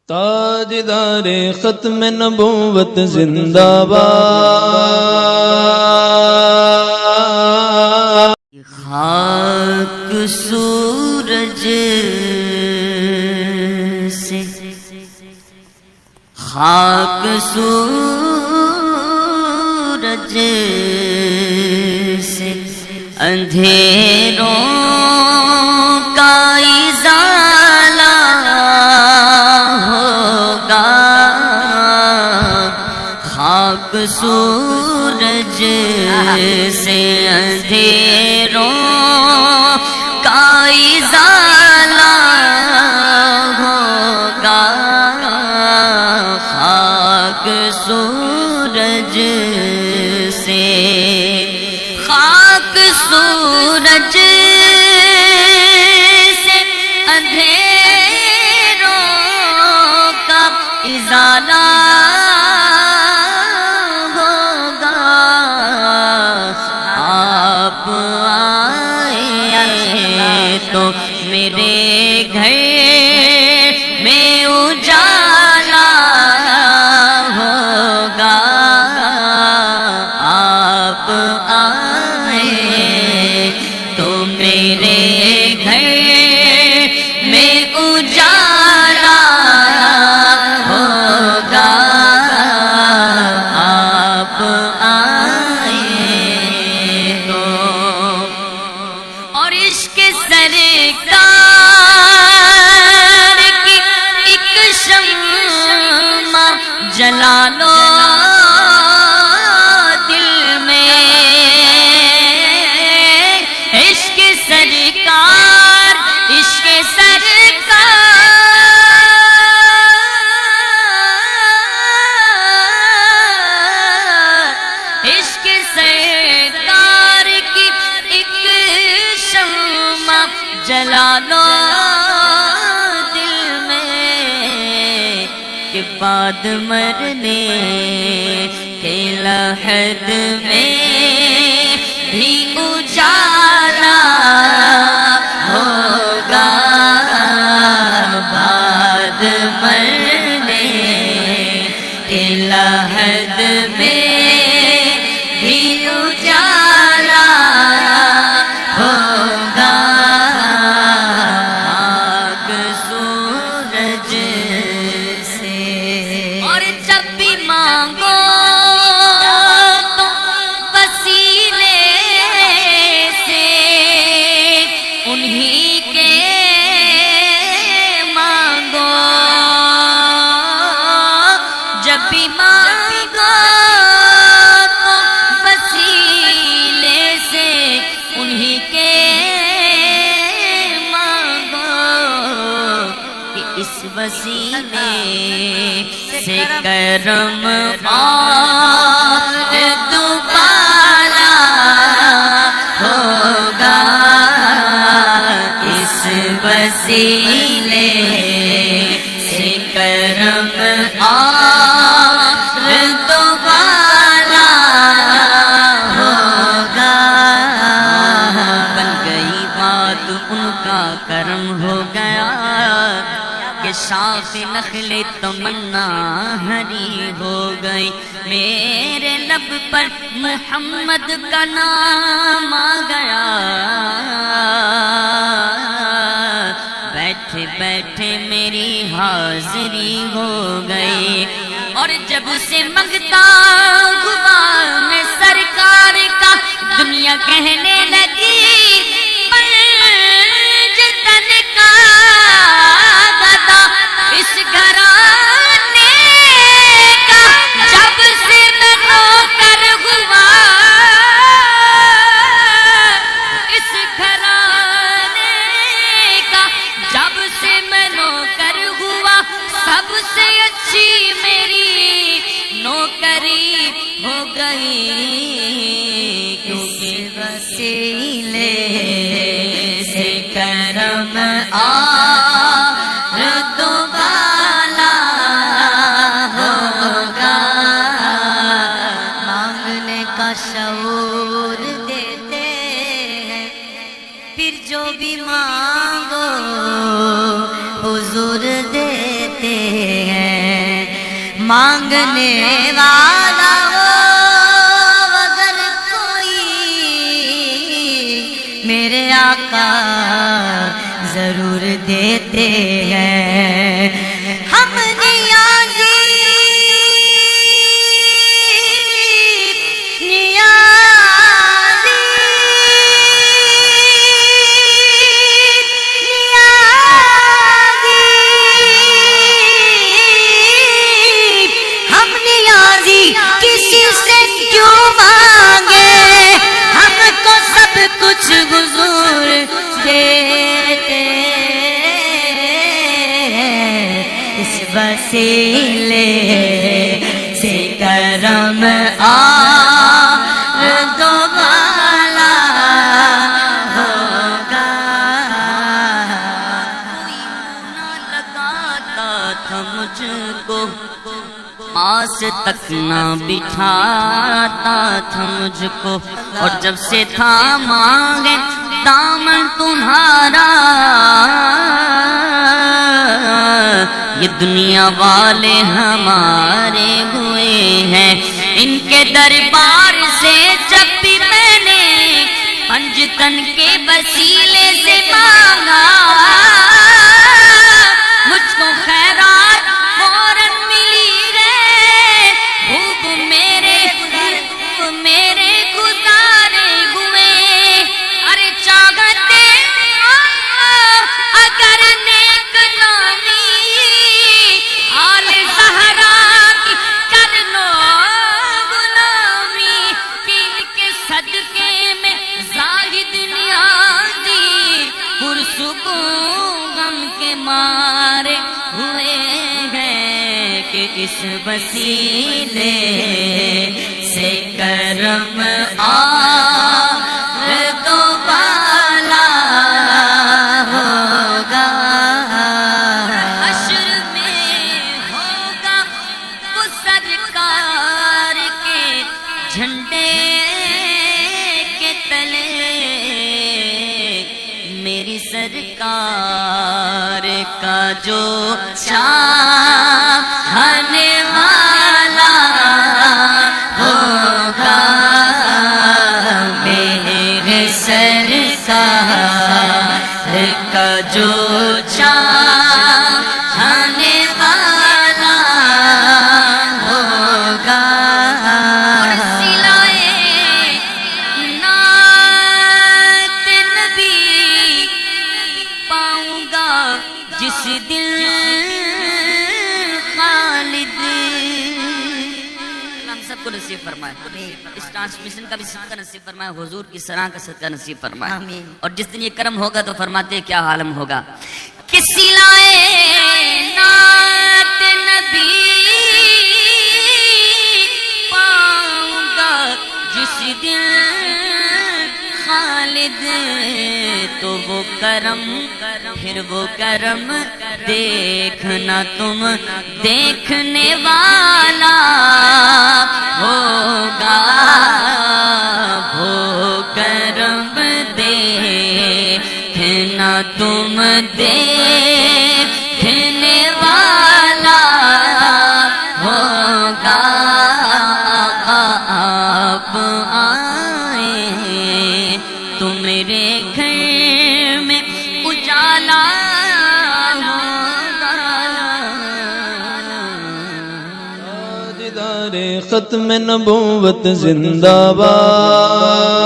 تاجدار ختم نبوت زندہ باد، خاک سورج سے، خاک سورج سے اندھیروں کا ازالہ ہوگا، خاک سورج سے اندھیروں کا ازالہ ہوگا، خاک سورج سے، خاک سورج سے اندھیروں کا ازالہ ہوگا، آپ آئے تو میرے گھر میں اجالا ہوگا، آپ آئے تو میرے گھر میں اجالا ہوگا، آپ آئے تو، اور عشق سرکار کی ایک شمع جلا لو دل میں، عشق سرکار، عشق سرکار، عشق سرکار کی ایک شمع جلا لو دل میں، کہ بعد مرنے کے لحد میں بھی اجالا ہوگا، بعد مرنے کے لحد میں بھی اجالا ہوگا، خاک سورج سے، اور جب بھی مانگو تو وسیلے سے انہی کے مانگو، جب بھی مانگو تو وسیلے سے انہی کے مانگو، کہ اس وسیلے سے کرم اور دوبالا ہوگا، اس وسیلے سے کرم اور دوبالا ہوگا، بن گئی بات ان کا کرم ہو گیا، کہ شاخ نخل تمنا ہری ہو گئی، میرے لب پر محمد کا نام آ گیا، بیٹھے بیٹھے میری حاضری ہو گئی، اور جب سے منگتا ہوا میں سرکار کا، دنیا کہنے لگی پنجتن کا گدا اس گھرانے کا، جب سے میں نوکر ہوا اس گھرانے کا، جب سے میں نوکر ہوا سب سے اچھی میری نوکری ہو گئی، کیونکہ وسیلے سے کرم اور دوبالا ہوگا، مانگنے کا شعور دیتے ہیں، پھر جو بھی مانگو حضور دیتے مانگنے والا وہ اگر کوئی میرے آقا ضرور دیتے ہیں ہم نیازی کسی سے کیوں مانگے ہم کو سب کچھ حضور دیتے اس وسیلے سے کرم دوبالا ہوگا کوئی نہ لگاتا تھا مجھ کو آس تک نہ بٹھاتا تھا مجھ کو اور جب سے تھا مانگے دامن تمہارا یہ دنیا والے ہمارے ہوئے ہیں ان کے دربار سے جب بھی میں نے پنجتن کے وسیلے سے مانگا مجھ کو خیرات فوراً ملی میرے گزارے ہوئے ارے چاہتے اگر نیک نامی آل زہرا کی کر لو غلامی دل کے صدقے میں زاہد نیازی پرسکون غم کے مارے ہوئے ہیں کہ اس وسیلے سے کرم دوبالا ہوگا حشر میں ہوگا وہ سرکار کے جھنڈے کے تلے میری سرکار کا جو چاہنے والا ہوگا میرے سرکار کا جو چاہنے والا ہوگا اور سلائے نعت نبی پاؤں گا جس دل خالد سب کو نصیب فرمائے اس ٹرانسمیشن کا بھی صدقہ نصیب فرمائے حضور کی سنا کا صدقہ نصیب فرمائے اور جس دن یہ کرم ہوگا تو فرماتے ہیں کیا عالم ہوگا کہ سلائے نعت نبی پاؤں گا جس دن خالد تو وہ کرم پھر وہ کرم دیکھنا تم دیکھنے والا ہوگا وہ کرم دیکھنا تم دیکھنے والا ہوگا آپ آئے تو میرے گھر میں اجالا تاجدار ختم نبوت زندہ باد